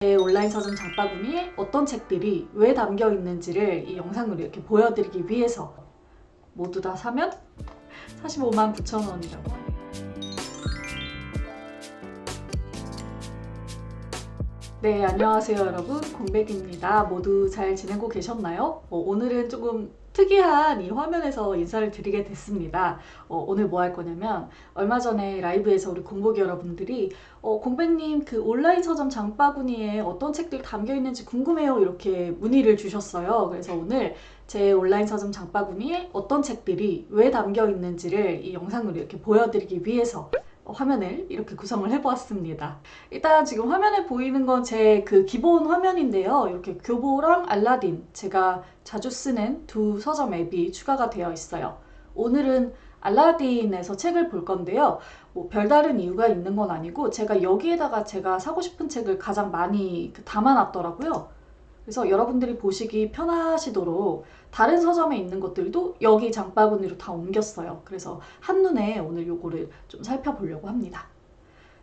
제 온라인 서점 장바구니에 어떤 책들이 왜 담겨 있는지를 이 영상으로 이렇게 보여드리기 위해서 모두 다 사면 45만 9천 원이라고 하네요. 네, 안녕하세요 여러분. 공백입니다. 모두 잘 지내고 계셨나요? 오늘은 조금 특이한 이 화면에서 인사를 드리게 됐습니다. 오늘 뭐 할 거냐면 얼마 전에 라이브에서 우리 공복이 여러분들이 공백님 그 온라인 서점 장바구니에 어떤 책들 담겨 있는지 궁금해요 이렇게 문의를 주셨어요. 그래서 오늘 제 온라인 서점 장바구니에 어떤 책들이 왜 담겨 있는지를 이 영상으로 이렇게 보여드리기 위해서 화면을 이렇게 구성을 해보았습니다. 일단 지금 화면에 보이는 건 제 그 기본 화면인데요. 이렇게 교보랑 알라딘, 제가 자주 쓰는 두 서점 앱이 추가가 되어 있어요. 오늘은 알라딘에서 책을 볼 건데요. 뭐 별다른 이유가 있는 건 아니고 제가 여기에다가 제가 사고 싶은 책을 가장 많이 담아놨더라고요. 그래서 여러분들이 보시기 편하시도록 다른 서점에 있는 것들도 여기 장바구니로 다 옮겼어요. 그래서 한눈에 오늘 요거를 좀 살펴보려고 합니다.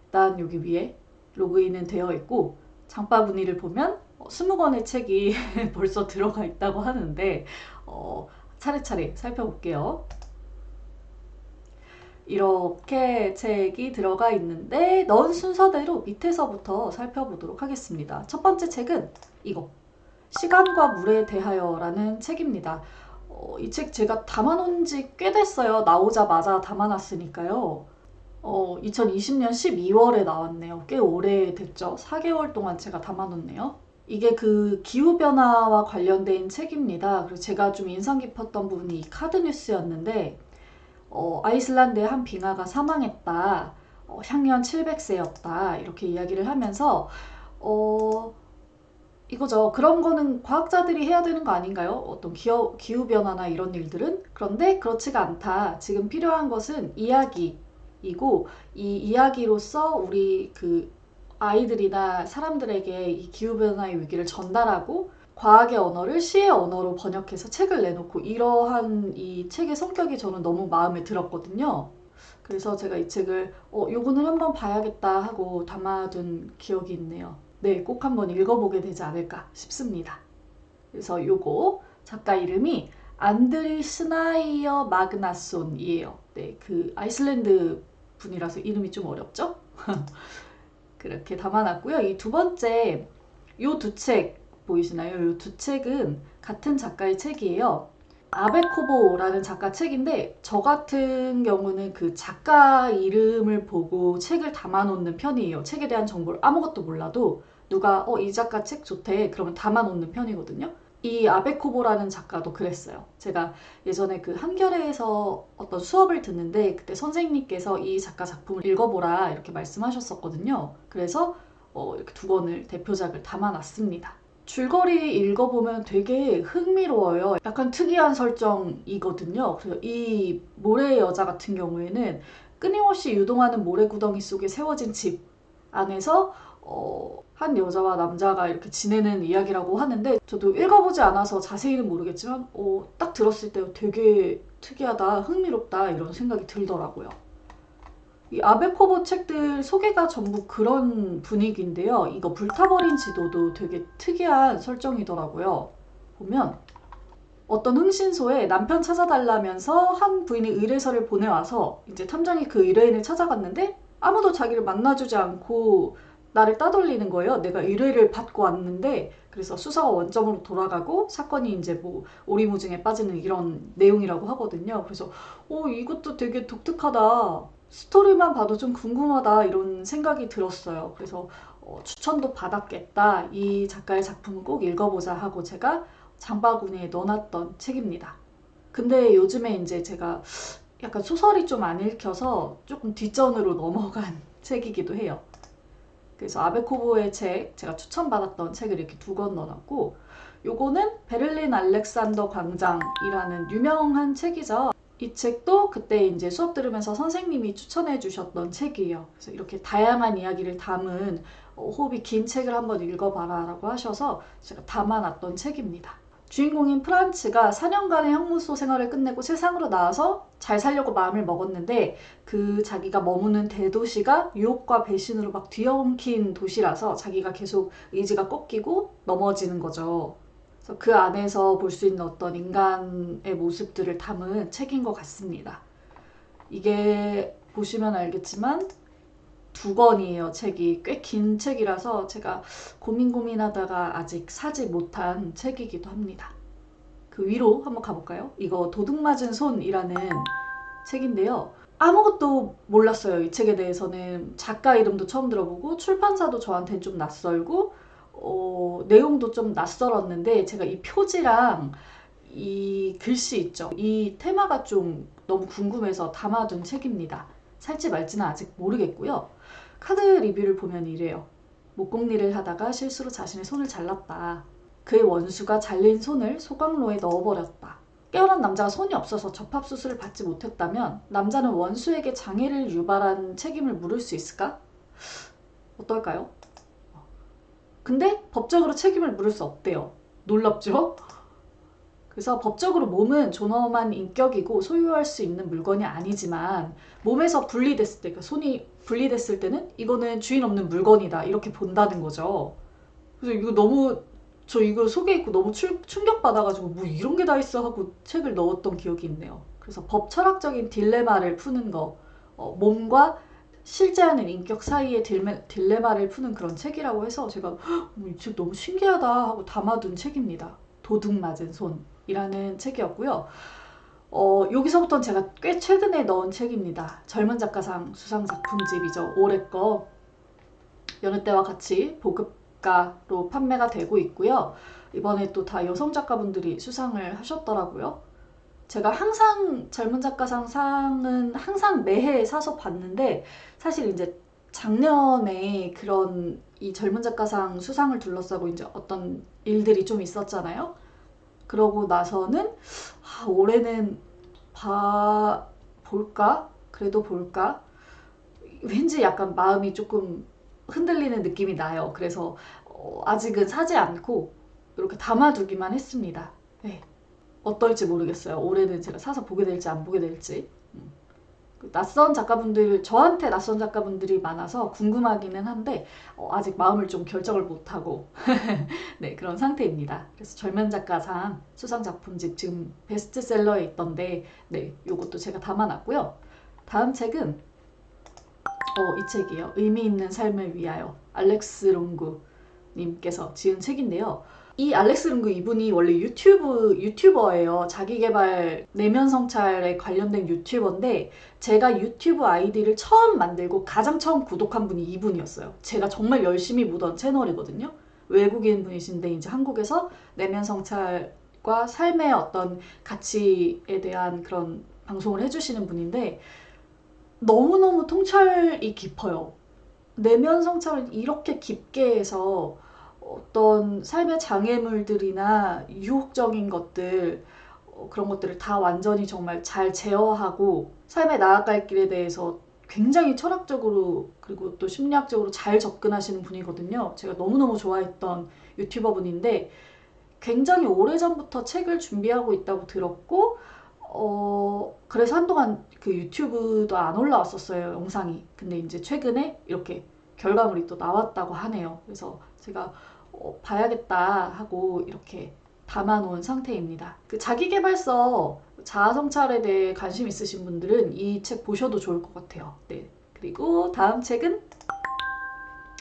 일단 여기 위에 로그인은 되어 있고 장바구니를 보면 20권의 책이 벌써 들어가 있다고 하는데 차례차례 살펴볼게요. 이렇게 책이 들어가 있는데 넣은 순서대로 밑에서부터 살펴보도록 하겠습니다. 첫 번째 책은 이거 시간과 물에 대하여라는 책입니다. 이 책 제가 담아놓은 지 꽤 됐어요. 나오자마자 담아놨으니까요. 2020년 12월에 나왔네요. 꽤 오래됐죠. 4개월 동안 제가 담아놓네요. 이게 그 기후변화와 관련된 책입니다. 그리고 제가 좀 인상 깊었던 부분이 이 카드 뉴스였는데 아이슬란드의 한 빙하가 사망했다. 향년 700세였다. 이렇게 이야기를 하면서 이거죠. 그런 거는 과학자들이 해야 되는 거 아닌가요? 어떤 기후변화나 이런 일들은? 그런데 그렇지가 않다. 지금 필요한 것은 이야기이고 이 이야기로서 우리 그 아이들이나 사람들에게 이 기후변화의 위기를 전달하고 과학의 언어를 시의 언어로 번역해서 책을 내놓고 이러한 이 책의 성격이 저는 너무 마음에 들었거든요. 그래서 제가 이 책을 요거는 한번 봐야겠다 하고 담아둔 기억이 있네요. 네, 꼭 한번 읽어보게 되지 않을까 싶습니다. 그래서 요거 작가 이름이 안드리 스나이어 마그나손이에요. 네, 그 아이슬란드 분이라서 이름이 좀 어렵죠? 그렇게 담아놨고요. 이 두 번째 요 두 책 보이시나요? 요 두 책은 같은 작가의 책이에요. 아베코보라는 작가 책인데 저 같은 경우는 그 작가 이름을 보고 책을 담아놓는 편이에요. 책에 대한 정보를 아무것도 몰라도 누가 이 작가 책 좋대 그러면 담아놓는 편이거든요. 이 아베코보라는 작가도 그랬어요. 제가 예전에 그 한겨레에서 어떤 수업을 듣는데 그때 선생님께서 이 작가 작품을 읽어보라 이렇게 말씀하셨었거든요. 그래서 이렇게 두 권을 대표작을 담아놨습니다. 줄거리 읽어보면 되게 흥미로워요. 약간 특이한 설정이거든요. 그래서 이 모래의 여자 같은 경우에는 끊임없이 유동하는 모래구덩이 속에 세워진 집 안에서 한 여자와 남자가 이렇게 지내는 이야기라고 하는데 저도 읽어보지 않아서 자세히는 모르겠지만 딱 들었을 때 되게 특이하다, 흥미롭다 이런 생각이 들더라고요. 이 아베코보 책들 소개가 전부 그런 분위기인데요. 이거 불타버린 지도도 되게 특이한 설정이더라고요. 보면 어떤 흥신소에 남편 찾아달라면서 한 부인이 의뢰서를 보내와서 이제 탐정이 그 의뢰인을 찾아갔는데 아무도 자기를 만나주지 않고 나를 따돌리는 거예요. 내가 의뢰를 받고 왔는데 그래서 수사가 원점으로 돌아가고 사건이 이제 뭐 오리무중에 빠지는 이런 내용이라고 하거든요. 그래서 이것도 되게 독특하다. 스토리만 봐도 좀 궁금하다 이런 생각이 들었어요. 그래서 추천도 받았겠다. 이 작가의 작품은 꼭 읽어보자 하고 제가 장바구니에 넣어놨던 책입니다. 근데 요즘에 이제 제가 약간 소설이 좀 안 읽혀서 조금 뒷전으로 넘어간 책이기도 해요. 그래서 아베코보의 책, 제가 추천받았던 책을 이렇게 두 권 넣어놨고 요거는 베를린 알렉산더 광장이라는 유명한 책이죠. 이 책도 그때 이제 수업 들으면서 선생님이 추천해 주셨던 책이에요. 그래서 이렇게 다양한 이야기를 담은 호흡이 긴 책을 한번 읽어봐라 라고 하셔서 제가 담아놨던 책입니다. 주인공인 프란츠가 4년간의 형무소 생활을 끝내고 세상으로 나와서 잘 살려고 마음을 먹었는데 그 자기가 머무는 대도시가 유혹과 배신으로 막 뒤엉킨 도시라서 자기가 계속 의지가 꺾이고 넘어지는 거죠. 그래서 그 안에서 볼 수 있는 어떤 인간의 모습들을 담은 책인 것 같습니다. 이게 보시면 알겠지만 2권이에요. 책이 꽤 긴 책이라서 제가 고민하다가 아직 사지 못한 책이기도 합니다. 그 위로 한번 가볼까요? 이거 도둑맞은 손이라는 책인데요. 아무것도 몰랐어요. 이 책에 대해서는. 작가 이름도 처음 들어보고 출판사도 저한테는 좀 낯설고 내용도 좀 낯설었는데 제가 이 표지랑 이 글씨 있죠. 이 테마가 좀 너무 궁금해서 담아둔 책입니다. 살지 말지는 아직 모르겠고요. 카드 리뷰를 보면 이래요. 목공일을 하다가 실수로 자신의 손을 잘랐다. 그의 원수가 잘린 손을 소각로에 넣어버렸다. 깨어난 남자가 손이 없어서 접합수술을 받지 못했다면 남자는 원수에게 장애를 유발한 책임을 물을 수 있을까? 어떨까요? 근데 법적으로 책임을 물을 수 없대요. 놀랍죠? 그래서 법적으로 몸은 존엄한 인격이고 소유할 수 있는 물건이 아니지만 몸에서 분리됐을 때, 그러니까 손이 분리됐을 때는 이거는 주인 없는 물건이다 이렇게 본다는 거죠. 그래서 이거 너무 저 이거 소개 읽고 너무 충격받아가지고 뭐 이런 게 다 있어 하고 책을 넣었던 기억이 있네요. 그래서 법 철학적인 딜레마를 푸는 거, 몸과 실제하는 인격 사이의 딜레마를 푸는 그런 책이라고 해서 제가 이 책 너무 신기하다 하고 담아둔 책입니다. 도둑 맞은 손이라는 책이었고요. 여기서부터는 제가 꽤 최근에 넣은 책입니다. 젊은 작가상 수상 작품집이죠. 올해 거 여느 때와 같이 보급가로 판매가 되고 있고요. 이번에 또 다 여성 작가분들이 수상을 하셨더라고요. 제가 항상 젊은 작가상 상은 항상 매해 사서 봤는데 사실 이제 작년에 그런 이 젊은 작가상 수상을 둘러싸고 이제 어떤 일들이 좀 있었잖아요. 그러고 나서는 올해는 볼까? 그래도 볼까? 왠지 약간 마음이 조금 흔들리는 느낌이 나요. 그래서 아직은 사지 않고 이렇게 담아두기만 했습니다. 네. 어떨지 모르겠어요. 올해는 제가 사서 보게 될지 안 보게 될지. 낯선 작가분들, 저한테 낯선 작가분들이 많아서 궁금하기는 한데 아직 마음을 좀 결정을 못하고 네, 그런 상태입니다. 그래서 젊은 작가상 수상작품집 지금 베스트셀러에 있던데 네, 요것도 제가 담아놨고요. 다음 책은 이 책이에요. 의미 있는 삶을 위하여 알렉스 롱구 님께서 지은 책인데요. 이 알렉스 룽그 이분이 원래 유튜버예요. 자기계발 내면 성찰에 관련된 유튜버인데 제가 유튜브 아이디를 처음 만들고 가장 처음 구독한 분이 이분이었어요. 제가 정말 열심히 보던 채널이거든요. 외국인 분이신데 이제 한국에서 내면 성찰과 삶의 어떤 가치에 대한 그런 방송을 해주시는 분인데 너무너무 통찰이 깊어요. 내면 성찰을 이렇게 깊게 해서 어떤 삶의 장애물들이나 유혹적인 것들 그런 것들을 다 완전히 정말 잘 제어하고 삶에 나아갈 길에 대해서 굉장히 철학적으로 그리고 또 심리학적으로 잘 접근하시는 분이거든요. 제가 너무너무 좋아했던 유튜버 분인데 굉장히 오래전부터 책을 준비하고 있다고 들었고 그래서 한동안 그 유튜브도 안 올라왔었어요, 영상이. 근데 이제 최근에 이렇게 결과물이 또 나왔다고 하네요. 그래서 제가 봐야겠다 하고 이렇게 담아놓은 상태입니다. 그 자기계발서 자아성찰에 대해 관심 있으신 분들은 이 책 보셔도 좋을 것 같아요. 네. 그리고 다음 책은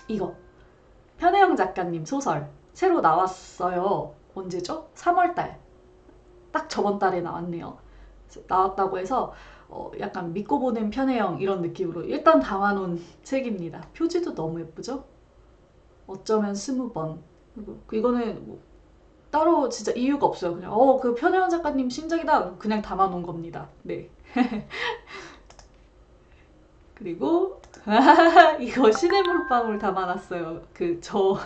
이거 편혜영 작가님 소설 새로 나왔어요. 언제죠? 3월달. 딱 저번 달에 나왔네요. 나왔다고 해서 약간 믿고 보는 편혜영 이런 느낌으로 일단 담아놓은 책입니다. 표지도 너무 예쁘죠? 어쩌면 20번. 이거는 뭐 따로 진짜 이유가 없어요. 그냥 그 편혜원 작가님 신작이다 그냥 담아놓은 겁니다. 네. 그리고 이거 신의 물방울 담아놨어요. 저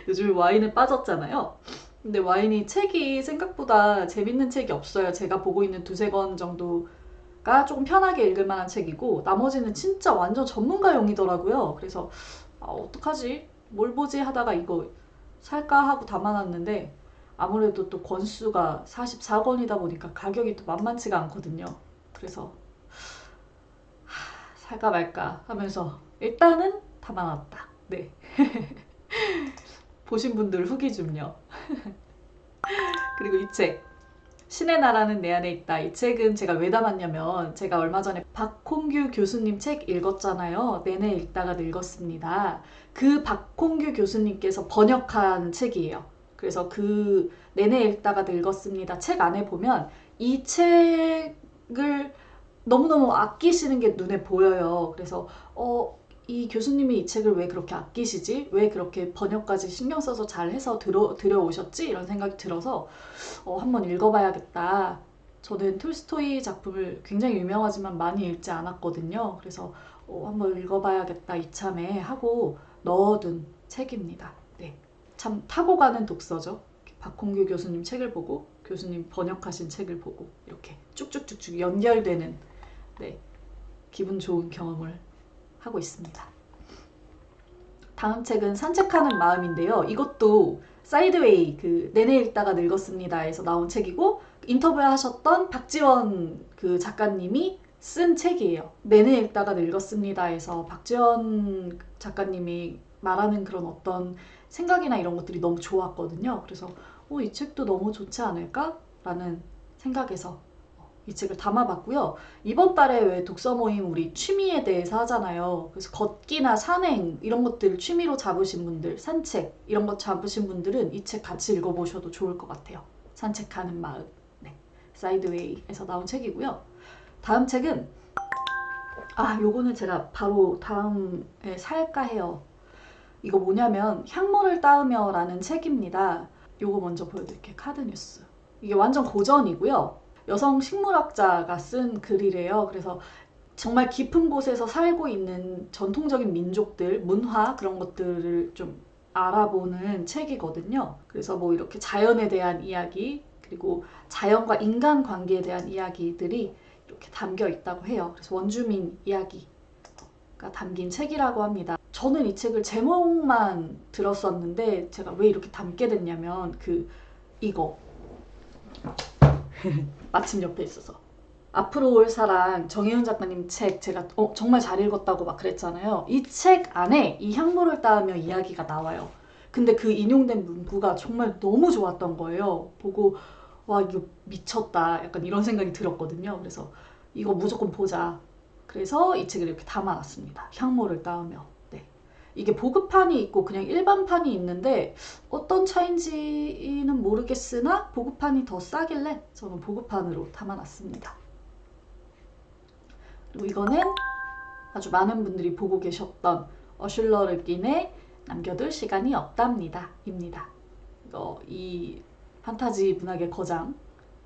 요즘 와인에 빠졌잖아요. 근데 와인이 책이 생각보다 재밌는 책이 없어요. 제가 보고 있는 2-3권 정도가 조금 편하게 읽을 만한 책이고 나머지는 진짜 완전 전문가용이더라고요. 그래서 어떡하지? 뭘 보지 하다가 이거 살까 하고 담아놨는데 아무래도 또 권수가 44권이다 보니까 가격이 또 만만치가 않거든요. 그래서 살까 말까 하면서 일단은 담아놨다. 네. 보신 분들 후기 좀요. 그리고 이 책. 신의 나라는 내 안에 있다. 이 책은 제가 왜 담았냐면 제가 얼마 전에 박홍규 교수님 책 읽었잖아요. 내내 읽다가 늙었습니다. 그 박홍규 교수님께서 번역한 책이에요. 그래서 그 내내 읽다가 늙었습니다 책 안에 보면 이 책을 너무너무 아끼시는 게 눈에 보여요. 그래서 이 교수님이 이 책을 왜 그렇게 아끼시지? 왜 그렇게 번역까지 신경 써서 잘 해서 들여오셨지? 이런 생각이 들어서 한번 읽어봐야겠다. 저는 톨스토이 작품을 굉장히 유명하지만 많이 읽지 않았거든요. 그래서 한번 읽어봐야겠다 이참에 하고 넣어둔 책입니다. 네, 참 타고 가는 독서죠. 박홍규 교수님 책을 보고 교수님 번역하신 책을 보고 이렇게 쭉쭉쭉쭉 연결되는 네, 기분 좋은 경험을 하고 있습니다. 다음 책은 산책하는 마음인데요. 이것도 사이드웨이 그 내내 읽다가 늙었습니다에서 나온 책이고 인터뷰하셨던 박지원 그 작가님이 쓴 책이에요. 내내 읽다가 늙었습니다에서 박지원 작가님이 말하는 그런 어떤 생각이나 이런 것들이 너무 좋았거든요. 그래서 이 책도 너무 좋지 않을까? 라는 생각에서 이 책을 담아봤고요. 이번 달에 왜 독서 모임 우리 취미에 대해서 하잖아요. 그래서 걷기나 산행 이런 것들 취미로 잡으신 분들, 산책 이런 것 잡으신 분들은 이 책 같이 읽어보셔도 좋을 것 같아요. 산책하는 마음. 네, 사이드웨이에서 나온 책이고요. 다음 책은 요거는 제가 바로 다음에 살까 해요. 이거 뭐냐면 향모를 따으며 라는 책입니다. 요거 먼저 보여드릴게요. 카드뉴스. 이게 완전 고전이고요. 여성 식물학자가 쓴 글이래요. 그래서 정말 깊은 곳에서 살고 있는 전통적인 민족들, 문화 그런 것들을 좀 알아보는 책이거든요. 그래서 뭐 이렇게 자연에 대한 이야기, 그리고 자연과 인간 관계에 대한 이야기들이 이렇게 담겨 있다고 해요. 그래서 원주민 이야기가 담긴 책이라고 합니다. 저는 이 책을 제목만 들었었는데 제가 왜 이렇게 담게 됐냐면 이거 마침 옆에 있어서 앞으로 올 사랑 정혜윤 작가님 책 제가 정말 잘 읽었다고 막 그랬잖아요. 이 책 안에 이 향모를 따으며 이야기가 나와요. 근데 그 인용된 문구가 정말 너무 좋았던 거예요. 보고 와 이거 미쳤다 약간 이런 생각이 들었거든요. 그래서 이거 무조건 보자. 그래서 이 책을 이렇게 담아놨습니다. 향모를 따으며. 네. 이게 보급판이 있고 그냥 일반판이 있는데 어떤 차인지는 모르겠으나 보급판이 더 싸길래 저는 보급판으로 담아놨습니다. 그리고 이거는 아주 많은 분들이 보고 계셨던 어슐러 르긴의 남겨둘 시간이 없답니다. 입니다. 이 판타지 문학의 거장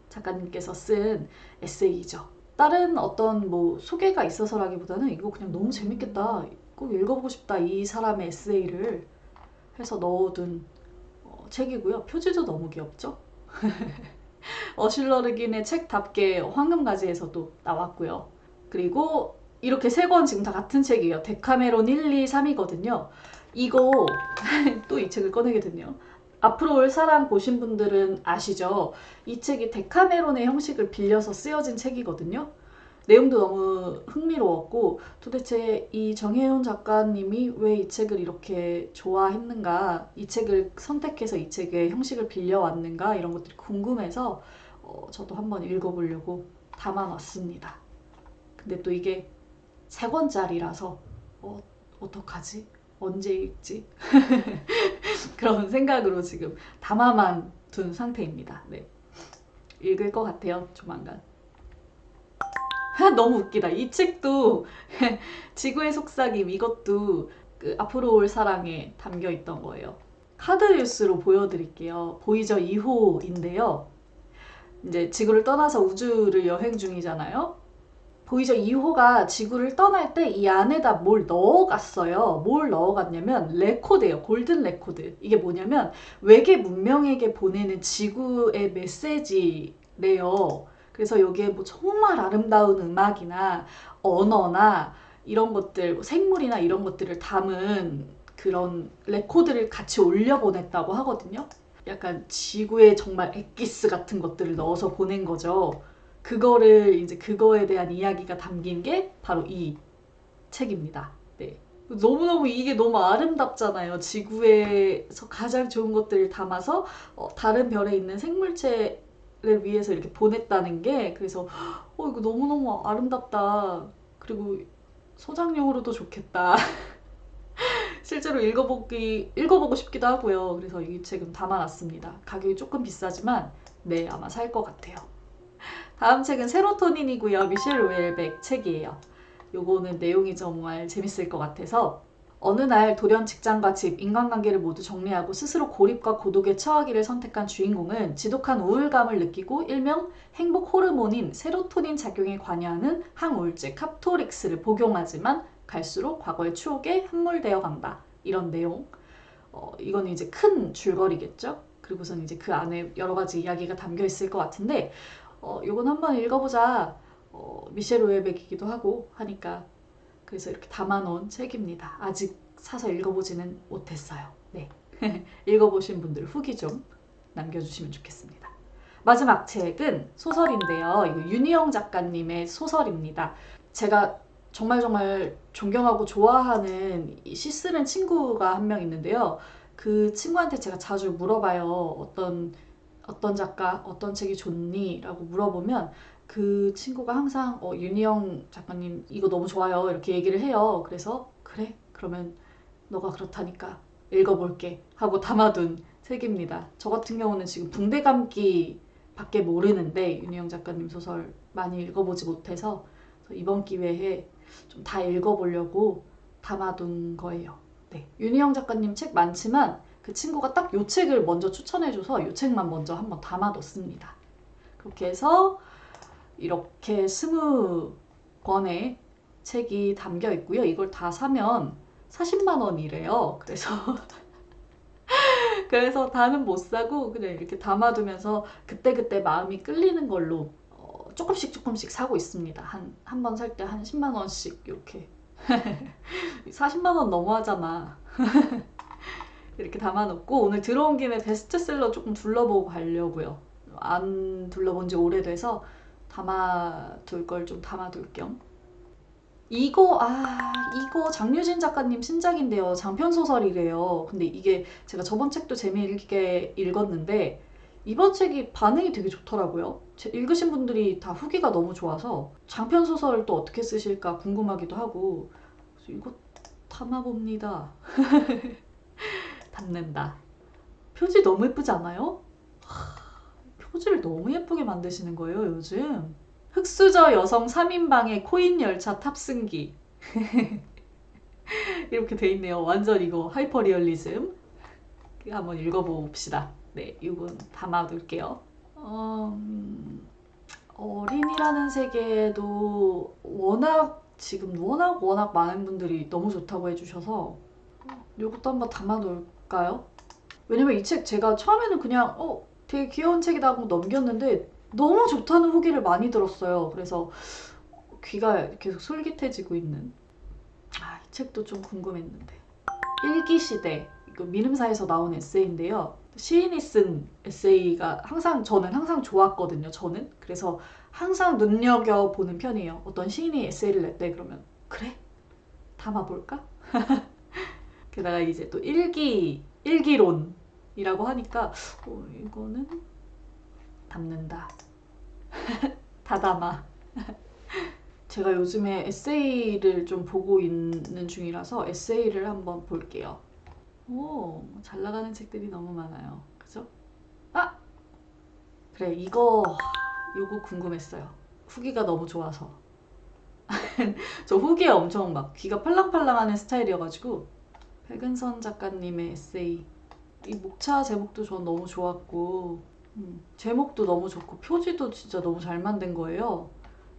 작가님께서 쓴 에세이죠. 다른 어떤 뭐 소개가 있어서라기보다는 이거 그냥 너무 재밌겠다. 꼭 읽어보고 싶다. 이 사람의 에세이를 해서 넣어둔 책이고요. 표지도 너무 귀엽죠? 어슐러 르긴의 책답게 황금가지에서도 나왔고요. 그리고 이렇게 세 권 지금 다 같은 책이에요. 데카메론 1, 2, 3이거든요. 이거 또 이 책을 꺼내게 됐네요. 앞으로 올 사람 보신 분들은 아시죠? 이 책이 데카메론의 형식을 빌려서 쓰여진 책이거든요. 내용도 너무 흥미로웠고 도대체 이 정혜윤 작가님이 왜 이 책을 이렇게 좋아했는가, 이 책을 선택해서 이 책의 형식을 빌려왔는가 이런 것들이 궁금해서 저도 한번 읽어보려고 담아놨습니다. 근데 또 이게 3권짜리라서 어떡하지? 언제 읽지? 그런 생각으로 지금 담아만 둔 상태입니다. 네. 읽을 것 같아요. 조만간. 너무 웃기다. 이 책도 지구의 속삭임 이것도 그 앞으로 올 사랑에 담겨 있던 거예요. 카드 뉴스로 보여드릴게요. 보이저 2호인데요. 이제 지구를 떠나서 우주를 여행 중이잖아요. 보이저 2호가 지구를 떠날 때 이 안에다 뭘 넣어갔어요. 뭘 넣어갔냐면 레코드예요. 골든 레코드. 이게 뭐냐면 외계 문명에게 보내는 지구의 메시지래요. 그래서 여기에 뭐 정말 아름다운 음악이나 언어나 이런 것들, 뭐 생물이나 이런 것들을 담은 그런 레코드를 같이 올려보냈다고 하거든요. 약간 지구의 정말 엑기스 같은 것들을 넣어서 보낸 거죠. 그거를 이제 그거에 대한 이야기가 담긴 게 바로 이 책입니다. 네. 너무너무 이게 너무 아름답잖아요. 지구에서 가장 좋은 것들을 담아서 다른 별에 있는 생물체를 위해서 이렇게 보냈다는 게 그래서 이거 너무너무 아름답다. 그리고 소장용으로도 좋겠다. 실제로 읽어보고 싶기도 하고요. 그래서 이 책은 담아놨습니다. 가격이 조금 비싸지만 네, 아마 살 것 같아요. 다음 책은 세로토닌이고요. 미셸 웰백 책이에요. 요거는 내용이 정말 재밌을 것 같아서 어느 날 돌연 직장과 집, 인간관계를 모두 정리하고 스스로 고립과 고독에 처하기를 선택한 주인공은 지독한 우울감을 느끼고 일명 행복 호르몬인 세로토닌 작용에 관여하는 항우울제 카토릭스를 복용하지만 갈수록 과거의 추억에 함몰되어 간다. 이런 내용. 이거는 이제 큰 줄거리겠죠? 그리고선 이제 그 안에 여러 가지 이야기가 담겨 있을 것 같은데 요건 한번 읽어보자. 미셸 우에백이기도 하고 하니까 그래서 이렇게 담아놓은 책입니다. 아직 사서 읽어보지는 못했어요. 네. 읽어보신 분들 후기 좀 남겨주시면 좋겠습니다. 마지막 책은 소설인데요. 이거 윤희영 작가님의 소설입니다. 제가 정말 존경하고 좋아하는 시 쓰는 친구가 한 명 있는데요. 그 친구한테 제가 자주 물어봐요. 어떤 작가, 어떤 책이 좋니? 라고 물어보면 그 친구가 항상 윤희영 작가님 이거 너무 좋아요. 이렇게 얘기를 해요. 그래서 그래? 그러면 너가 그렇다니까 읽어볼게 하고 담아둔 책입니다. 저 같은 경우는 지금 붕대감기 밖에 모르는데 윤희영 작가님 소설 많이 읽어보지 못해서 이번 기회에 좀 다 읽어보려고 담아둔 거예요. 네. 윤희영 작가님 책 많지만 그 친구가 딱 요 책을 먼저 추천해줘서 요 책만 먼저 한번 담아뒀습니다. 그렇게 해서 이렇게 20권의 책이 담겨 있고요. 이걸 다 사면 40만 원이래요. 그래서 다는 못 사고 그냥 이렇게 담아두면서 그때그때 마음이 끌리는 걸로 조금씩 사고 있습니다. 한 번 살 때 한 10만 원씩 이렇게 40만 원 너무하잖아. 이렇게 담아놓고 오늘 들어온 김에 베스트셀러 조금 둘러보고 가려고요. 안 둘러본 지 오래돼서 담아둘 걸 좀 담아둘 겸. 이거 장유진 작가님 신작인데요. 장편소설이래요. 근데 이게 제가 저번 책도 재미있게 읽었는데 이번 책이 반응이 되게 좋더라고요. 읽으신 분들이 다 후기가 너무 좋아서 장편소설을 또 어떻게 쓰실까 궁금하기도 하고 그래서 이거 담아봅니다. 담는다. 표지 너무 예쁘지 않아요? 표지를 너무 예쁘게 만드시는 거예요, 요즘. 흑수저 여성 3인방의 코인 열차 탑승기. 이렇게 돼 있네요. 완전 이거 하이퍼 리얼리즘. 한번 읽어봅시다. 네, 이건 담아둘게요. 어린이라는 세계도 지금 워낙 많은 분들이 너무 좋다고 해주셔서 이것도 한번 담아놓을까요? 왜냐면 이 책 제가 처음에는 그냥 되게 귀여운 책이다 하고 넘겼는데 너무 좋다는 후기를 많이 들었어요. 그래서 귀가 계속 솔깃해지고 있는 이 책도 좀 궁금했는데 일기시대 이거 민음사에서 나온 에세이인데요. 시인이 쓴 에세이가 저는 항상 좋았거든요. 그래서 항상 눈여겨보는 편이에요. 어떤 시인이 에세이를 냈대 그러면 그래? 담아볼까? 게다가 이제 또 일기론이라고 하니까 이거는 담는다. 다 담아. 제가 요즘에 에세이를 좀 보고 있는 중이라서 에세이를 한번 볼게요. 잘 나가는 책들이 너무 많아요. 그죠? 그래, 이거 궁금했어요. 후기가 너무 좋아서. 저 후기에 엄청 막 귀가 팔랑팔랑하는 스타일이어가지고 백은선 작가님의 에세이 이 목차 제목도 전 너무 좋았고 제목도 너무 좋고 표지도 진짜 너무 잘 만든 거예요.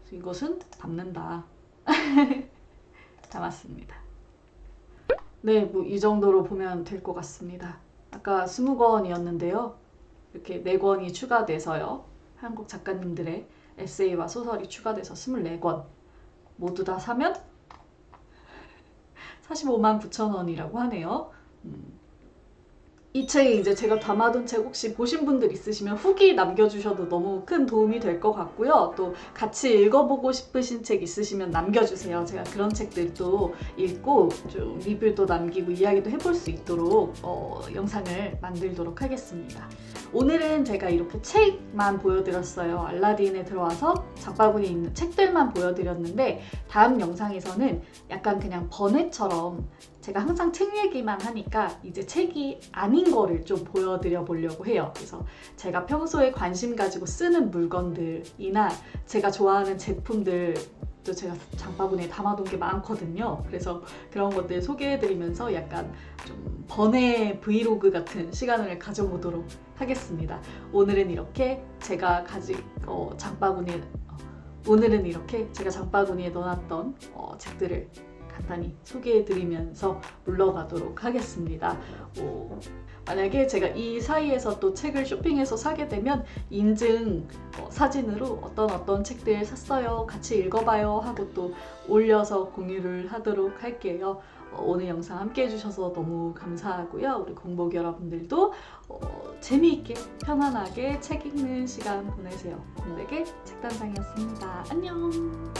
그래서 이것은 담는다. 담았습니다. 네, 뭐 이 정도로 보면 될 것 같습니다. 아까 20권이었는데요. 이렇게 4권이 추가돼서요. 한국 작가님들의 에세이와 소설이 추가돼서 24권. 모두 다 사면 45만 9천 원이라고 하네요. 이 책 이제 제가 담아둔 책 혹시 보신 분들 있으시면 후기 남겨주셔도 너무 큰 도움이 될 것 같고요. 또 같이 읽어보고 싶으신 책 있으시면 남겨주세요. 제가 그런 책들도 읽고 좀 리뷰도 남기고 이야기도 해볼 수 있도록 영상을 만들도록 하겠습니다. 오늘은 제가 이렇게 책만 보여드렸어요. 알라딘에 들어와서 장바구니에 있는 책들만 보여드렸는데 다음 영상에서는 약간 그냥 번외처럼 제가 항상 책 얘기만 하니까 이제 책이 아닌 거를 좀 보여드려 보려고 해요. 그래서 제가 평소에 관심 가지고 쓰는 물건들이나 제가 좋아하는 제품들도 제가 장바구니에 담아둔 게 많거든요. 그래서 그런 것들 소개해드리면서 약간 좀 번외 브이로그 같은 시간을 가져보도록 하겠습니다. 오늘은 이렇게 제가 장바구니에 넣어놨던 책들을 간단히 소개해드리면서 물러가도록 하겠습니다. 만약에 제가 이 사이에서 또 책을 쇼핑해서 사게 되면 인증 사진으로 어떤 책들 샀어요, 같이 읽어봐요 하고 또 올려서 공유를 하도록 할게요. 오늘 영상 함께 해주셔서 너무 감사하고요. 우리 공복 여러분들도 재미있게 편안하게 책 읽는 시간 보내세요. 공백의 책단장이었습니다. 안녕.